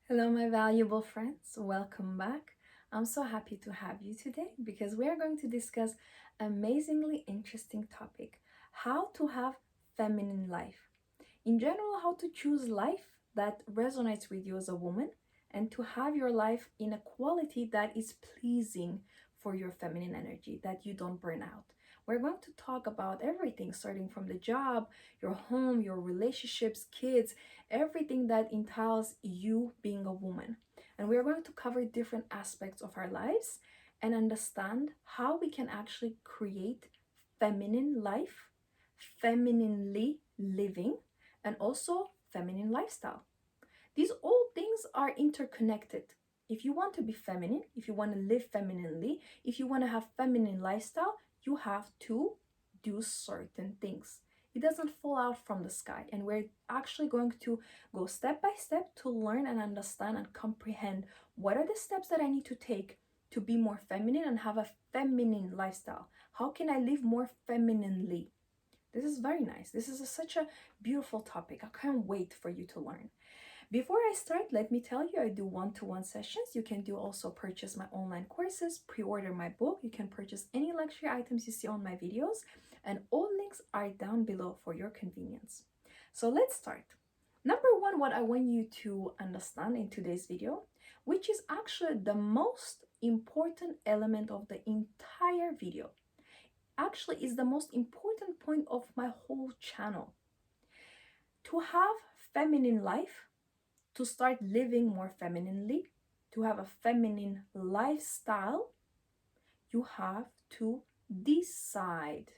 Hello, my valuable friends. Welcome back. I'm so happy to have you today because we are going to discuss amazingly interesting topic: how to have feminine life. In general, how to choose life that resonates with you as a woman and to have your life in a quality that is pleasing for your feminine energy, that you don't burn out. We're going to talk about everything starting from the job, your home, your relationships, kids, everything that entails you being a woman. And we are going to cover different aspects of our lives and understand how we can actually create feminine life, femininely living, and also feminine lifestyle. These all things are interconnected. If you want to be feminine, if you want to live femininely, if you want to have feminine lifestyle, you have to do certain things. It doesn't fall out from the sky, and we're actually going to go step by step to learn and understand and comprehend what are the steps that I need to take to be more feminine and have a feminine lifestyle. How can I live more femininely? This is very nice. This is such a beautiful topic. I can't wait for you to learn. Before I start, let me tell you, I do one-to-one sessions. You can do also purchase my online courses, pre-order my book. You can purchase any luxury items you see on my videos, and all links are down below for your convenience. So let's start. Number one, what I want you to understand in today's video, which is actually the most important element of the entire video, actually is the most important point of my whole channel. To have feminine life, to start living more femininely, to have a feminine lifestyle, you have to decide.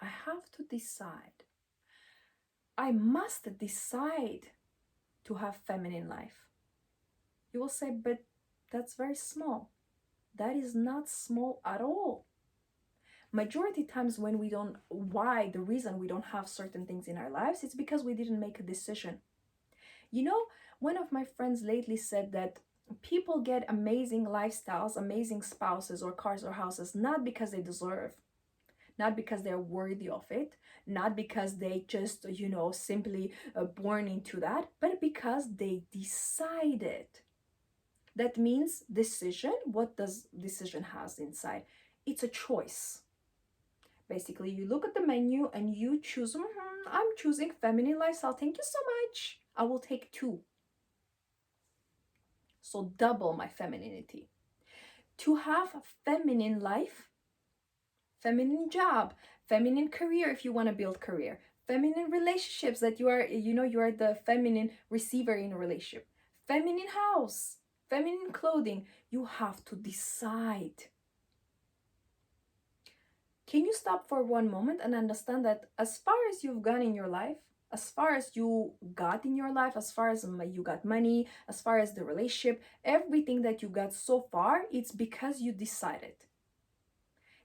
I have to decide. I must decide to have feminine life. You will say, but that's very small. That is not small at all. Majority times when we don't, why the reason we don't have certain things in our lives, it's because we didn't make a decision. You know, one of my friends lately said that people get amazing lifestyles, amazing spouses or cars or houses, not because they deserve, not because they're worthy of it, not because they just, simply born into that, but because they decided. That means decision. What does decision has inside? It's a choice. Basically, you look at the menu and you choose, I'm choosing feminine lifestyle. Thank you so much. I will take two. So double my femininity. To have a feminine life, feminine job, feminine career if you want to build career, feminine relationships that you are the feminine receiver in a relationship, feminine house, feminine clothing, you have to decide. Can you stop for one moment and understand that as far as you've gone in your life, as far as you got in your life, as far as you got money, as far as the relationship, everything that you got so far, it's because you decided.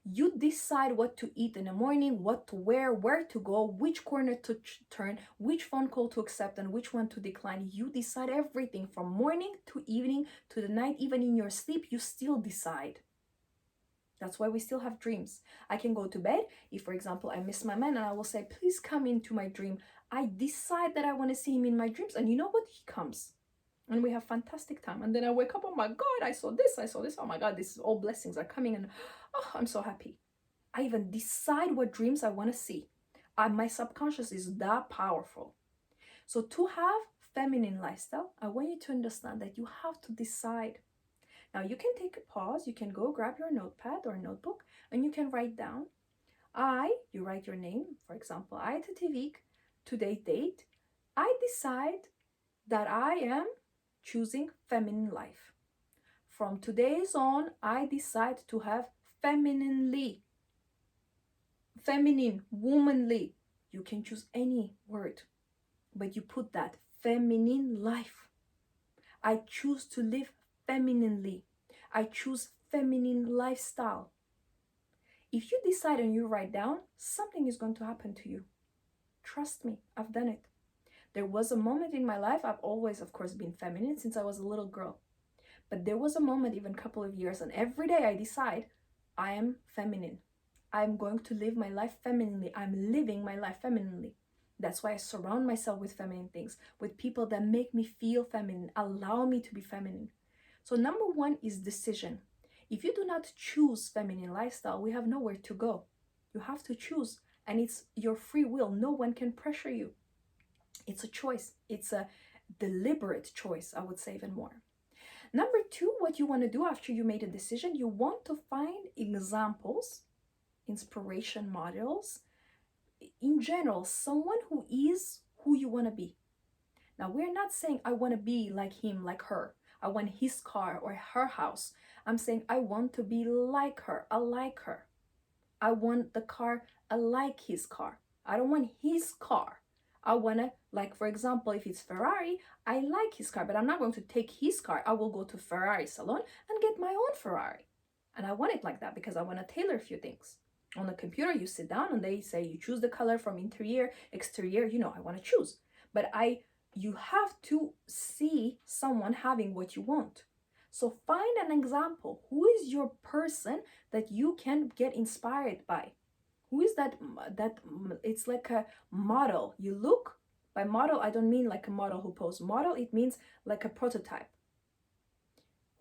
You decide what to eat in the morning, what to wear, where to go, which corner to turn, which phone call to accept, and which one to decline. You decide everything from morning to evening to the night. Even in your sleep, you still decide. That's why we still have dreams. I can go to bed. If, for example, I miss my man and I will say, please come into my dream. I decide that I want to see him in my dreams. And you know what? He comes. And we have fantastic time. And then I wake up, oh my God, I saw this. Oh my God, this is all blessings are coming. And oh, I'm so happy. I even decide what dreams I want to see. My subconscious is that powerful. So to have feminine lifestyle, I want you to understand that you have to decide. Now you can take a pause, you can go grab your notepad or notebook and you can write down, you write your name, for example, I, Tativik, today date, I decide that I am choosing feminine life. From today's on, I decide to have femininely, feminine, womanly. You can choose any word, but you put that feminine life. I choose to live femininely. I choose feminine lifestyle. If you decide and you write down, something is going to happen to you. Trust me, I've done it. There was a moment in my life, I've always, of course, been feminine since I was a little girl. But there was a moment, even a couple of years, and every day I decide I am feminine. I'm going to live my life femininely. I'm living my life femininely. That's why I surround myself with feminine things, with people that make me feel feminine, allow me to be feminine. So number one is decision. If you do not choose feminine lifestyle, we have nowhere to go. You have to choose, and it's your free will. No one can pressure you. It's a choice. It's a deliberate choice, I would say even more. Number two, what you want to do after you made a decision, you want to find examples, inspiration models, in general, someone who is who you want to be. Now, we're not saying I want to be like him, like her. I want his car or her house. I'm saying I want to be like her, I like her. I want the car, I like his car. I don't want his car. I want to, like, for example, if it's Ferrari, I like his car, but I'm not going to take his car. I will go to Ferrari salon and get my own Ferrari. And I want it like that because I want to tailor a few things. On the computer, you sit down and they say you choose the color from interior, exterior, I want to choose. But you have to see someone having what you want. So find an example. Who is your person that you can get inspired by? Who is that it's like a model. You look, by model, I don't mean like a model who poses. Model, it means like a prototype.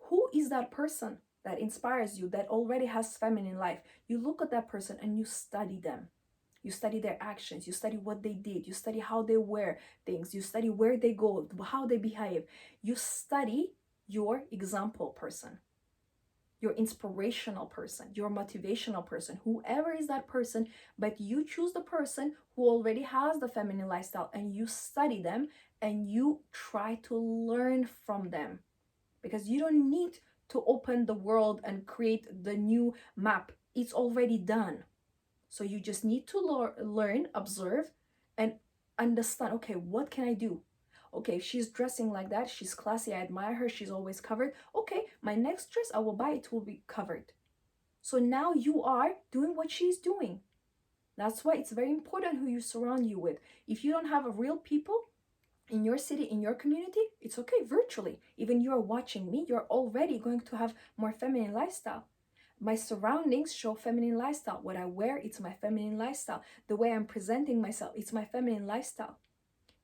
Who is that person that inspires you, that already has feminine life? You look at that person and you study them. You study their actions, you study what they did, you study how they wear things, you study where they go, how they behave. You study your example person, your inspirational person, your motivational person, whoever is that person, but you choose the person who already has the feminine lifestyle and you study them and you try to learn from them. Because you don't need to open the world and create the new map. It's already done. So you just need to learn, observe, and understand, okay, what can I do? Okay, if she's dressing like that, she's classy, I admire her, she's always covered. Okay, my next dress I will buy, it will be covered. So now you are doing what she's doing. That's why it's very important who you surround you with. If you don't have real people in your city, in your community, it's okay, virtually. Even you're watching me, you're already going to have more feminine lifestyle. My surroundings show feminine lifestyle. What I wear, it's my feminine lifestyle. The way I'm presenting myself, it's my feminine lifestyle.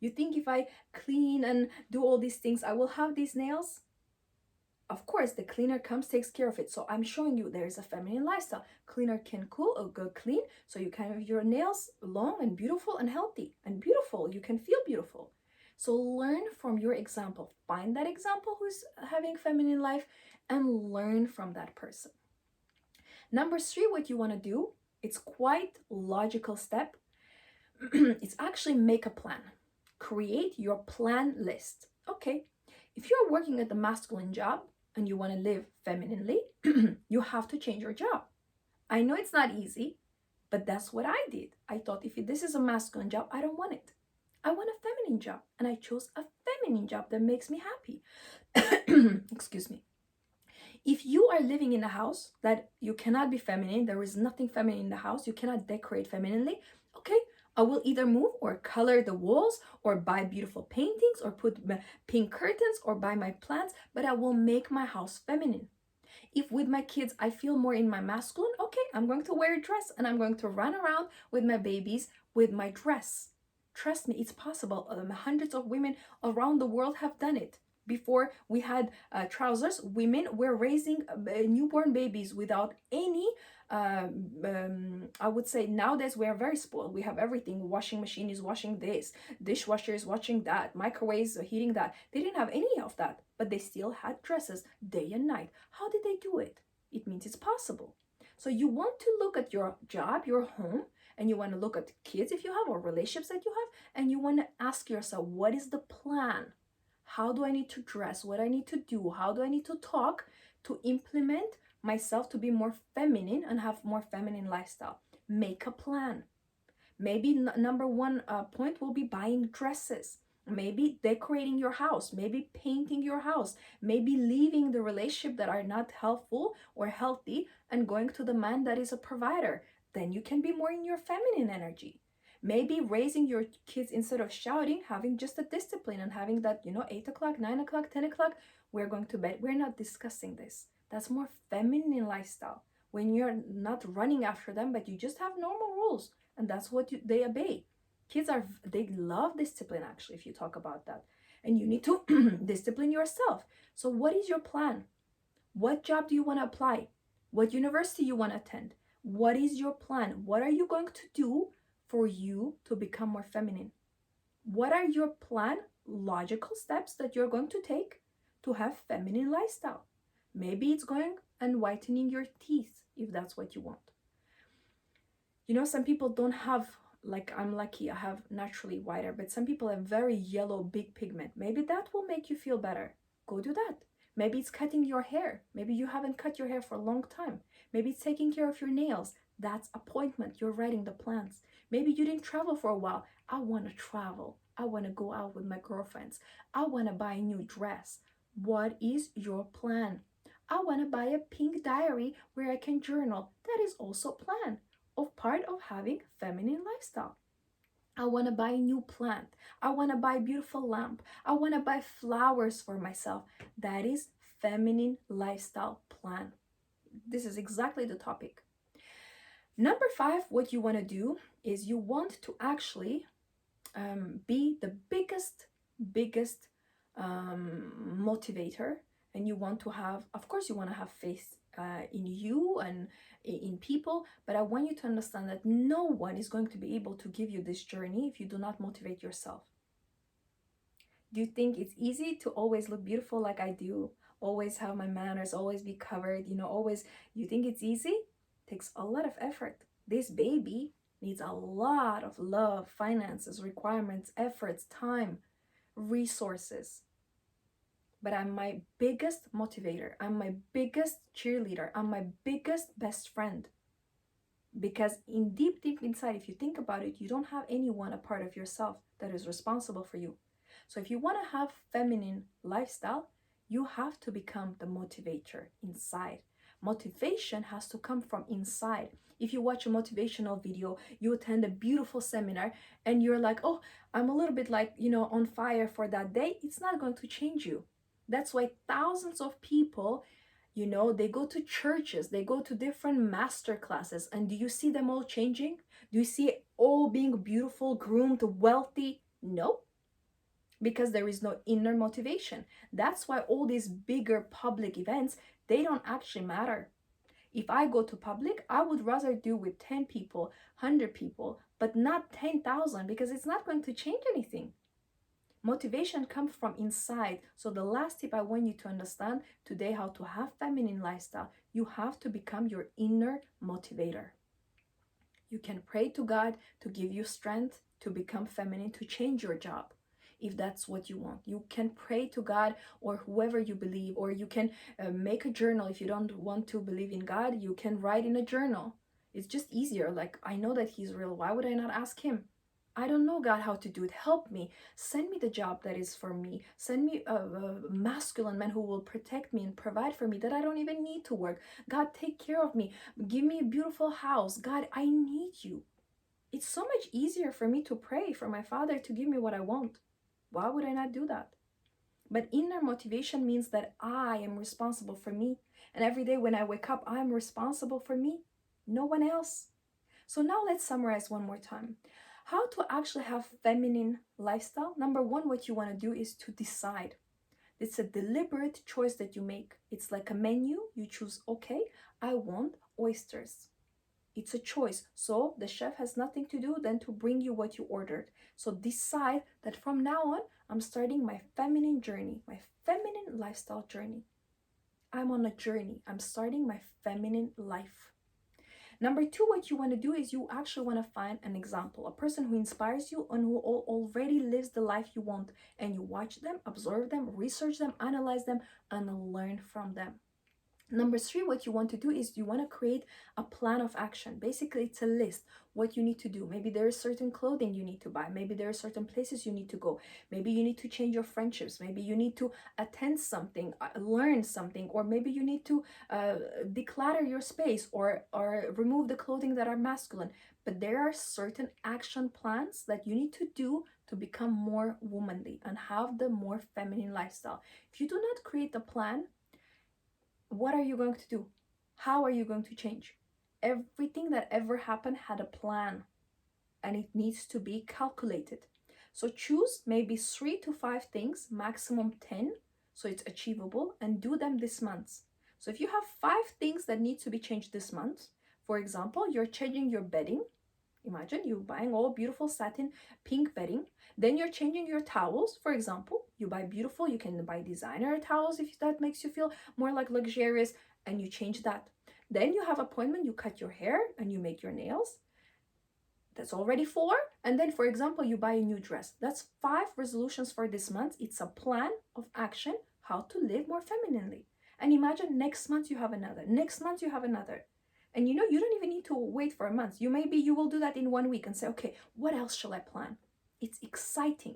You think if I clean and do all these things, I will have these nails? Of course, the cleaner comes, takes care of it. So I'm showing you there is a feminine lifestyle. Cleaner can cool or go clean, so you can have your nails long and beautiful and healthy and beautiful. You can feel beautiful. So learn from your example. Find that example who's having feminine life and learn from that person. Number three, what you want to do, it's quite logical step. It's actually make a plan. Create your plan list. Okay, if you're working at the masculine job and you want to live femininely, you have to change your job. I know it's not easy, but that's what I did. I thought if this is a masculine job, I don't want it. I want a feminine job, and I chose a feminine job that makes me happy. Excuse me. If you are living in a house that you cannot be feminine, there is nothing feminine in the house, you cannot decorate femininely, okay, I will either move or color the walls or buy beautiful paintings or put pink curtains or buy my plants, but I will make my house feminine. If with my kids I feel more in my masculine, okay, I'm going to wear a dress and I'm going to run around with my babies with my dress. Trust me, it's possible. Hundreds of women around the world have done it. Before we had trousers, women were raising newborn babies without any, I would say nowadays we are very spoiled. We have everything. Washing machine is washing this, dishwasher is washing that, microwaves are heating that. They didn't have any of that, but they still had dresses day and night. How did they do it? It means it's possible. So you want to look at your job, your home, and you want to look at kids if you have, or relationships that you have, and you want to ask yourself, what is the plan? How do I need to dress? What I need to do? How do I need to talk to implement myself to be more feminine and have more feminine lifestyle? Make a plan. Maybe number one point will be buying dresses. Maybe decorating your house, maybe painting your house, maybe leaving the relationship that are not helpful or healthy and going to the man that is a provider. Then you can be more in your feminine energy. Maybe raising your kids, instead of shouting, having just a discipline and having that, 8 o'clock, 9 o'clock, 10 o'clock, we're going to bed. We're not discussing this. That's more feminine lifestyle. When you're not running after them, but you just have normal rules, and that's what they obey. Kids they love discipline, actually, if you talk about that. And you need to discipline yourself. So what is your plan? What job do you want to apply? What university you want to attend? What is your plan? What are you going to do for you to become more feminine? What are your plan, logical steps that you're going to take to have feminine lifestyle? Maybe it's going and whitening your teeth if that's what you want. Some people don't have, like, I'm lucky, I have naturally whiter, but some people have very yellow, big pigment. Maybe that will make you feel better. Go do that. Maybe it's cutting your hair. Maybe you haven't cut your hair for a long time. Maybe it's taking care of your nails. That's appointment. You're writing the plans. Maybe you didn't travel for a while. I want to travel. I want to go out with my girlfriends. I want to buy a new dress. What is your plan? I want to buy a pink diary where I can journal. That is also a plan of part of having feminine lifestyle. I want to buy a new plant. I want to buy a beautiful lamp. I want to buy flowers for myself. That is feminine lifestyle plan. This is exactly the topic. Number 5, what you want to do is you want to actually be the biggest motivator, and you want to have, of course, you want to have faith in you and in people, but I want you to understand that no one is going to be able to give you this journey if you do not motivate yourself. Do you think it's easy to always look beautiful like I do, always have my manners, always be covered, always? You think it's easy? It takes a lot of effort. This baby needs a lot of love, finances, requirements, efforts, time, resources. But I'm my biggest motivator. I'm my biggest cheerleader. I'm my biggest best friend. Because deep inside, if you think about it, you don't have anyone a part of yourself that is responsible for you. So if you want to have feminine lifestyle, you have to become the motivator inside. Motivation has to come from inside. If you watch a motivational video, you attend a beautiful seminar, and you're like, oh, I'm a little bit like, on fire for that day, it's not going to change you. That's why thousands of people, they go to churches, they go to different master classes, and do you see them all changing? Do you see all being beautiful, groomed, wealthy? No, because there is no inner motivation. That's why all these bigger public events, they don't actually matter. If I go to public, I would rather do with 10 people, 100 people, but not 10,000, because it's not going to change anything. Motivation comes from inside. So the last tip I want you to understand today, how to have feminine lifestyle, you have to become your inner motivator. You can pray to God to give you strength to become feminine, to change your job, if that's what you want. You can pray to God or whoever you believe, or you can make a journal. If you don't want to believe in God, you can write in a journal. It's just easier. Like, I know that He's real. Why would I not ask Him? I don't know, God, how to do it. Help me. Send me the job that is for me. Send me a masculine man who will protect me and provide for me, that I don't even need to work. God, take care of me. Give me a beautiful house. God, I need you. It's so much easier for me to pray for my Father to give me what I want. Why would I not do that? But inner motivation means that I am responsible for me. And every day when I wake up, I'm responsible for me, no one else. So now let's summarize one more time. How to actually have feminine lifestyle. Number 1, what you want to do is to decide. It's a deliberate choice that you make. It's like a menu. You choose, okay, I want oysters. It's a choice. So the chef has nothing to do than to bring you what you ordered. So decide that from now on, I'm starting my feminine journey, my feminine lifestyle journey. I'm on a journey. I'm starting my feminine life. Number 2, what you want to do is you actually want to find an example, a person who inspires you and who already lives the life you want, and you watch them, observe them, research them, analyze them, and learn from them. Number 3, what you want to do is you want to create a plan of action. Basically, it's a list, what you need to do. Maybe there is certain clothing you need to buy. Maybe there are certain places you need to go. Maybe you need to change your friendships. Maybe you need to attend something, learn something, or maybe you need to declutter your space, or remove the clothing that are masculine. But there are certain action plans that you need to do to become more womanly and have the more feminine lifestyle. If you do not create a plan, what are you going to do? How are you going to change? Everything that ever happened had a plan. and it needs to be calculated. So choose maybe 3 to 5 things, maximum 10, so it's achievable, and do them this month. So if you have 5 things that need to be changed this month, for example, you're changing your bedding. Imagine you buying all beautiful satin pink bedding. Then you're changing your towels. For example, you buy beautiful, you can buy designer towels if that makes you feel more like luxurious, and you change that. Then you have appointment, you cut your hair and you make your nails. That's already 4. And then, for example, you buy a new dress. That's 5 resolutions for this month. It's a plan of action, how to live more femininely. And imagine next month you have another. Next month you have another. And you don't even need to wait for a month. You will do that in 1 week and say, okay, what else shall I plan? It's exciting.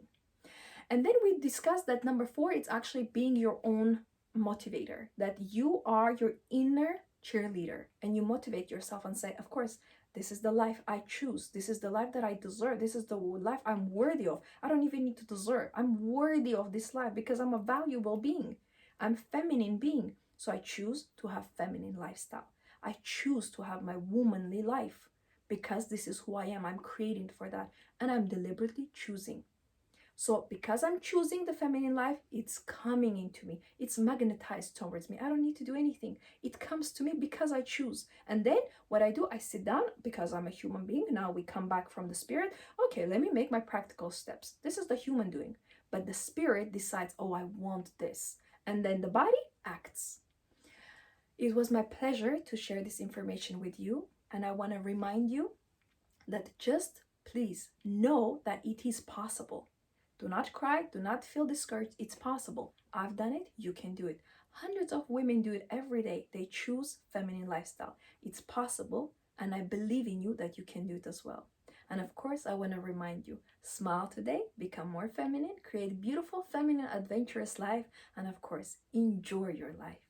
And then we discussed that number 4, it's actually being your own motivator, that you are your inner cheerleader and you motivate yourself and say, of course, this is the life I choose. This is the life that I deserve. This is the life I'm worthy of. I don't even need to deserve. I'm worthy of this life because I'm a valuable being. I'm feminine being. So I choose to have feminine lifestyle. I choose to have my womanly life because this is who I am. I'm creating for that. And I'm deliberately choosing. So because I'm choosing the feminine life, it's coming into me. It's magnetized towards me. I don't need to do anything. It comes to me because I choose. And then what I do, I sit down because I'm a human being. Now we come back from the spirit. Okay, let me make my practical steps. This is the human doing. But the spirit decides, oh, I want this. And then the body acts. It was my pleasure to share this information with you. And I want to remind you that just please know that it is possible. Do not cry, do not feel discouraged. It's possible. I've done it, you can do it. Hundreds of women do it every day. They choose feminine lifestyle. It's possible, and I believe in you that you can do it as well. And of course, I want to remind you, smile today, become more feminine, create beautiful, feminine, adventurous life, and of course, enjoy your life.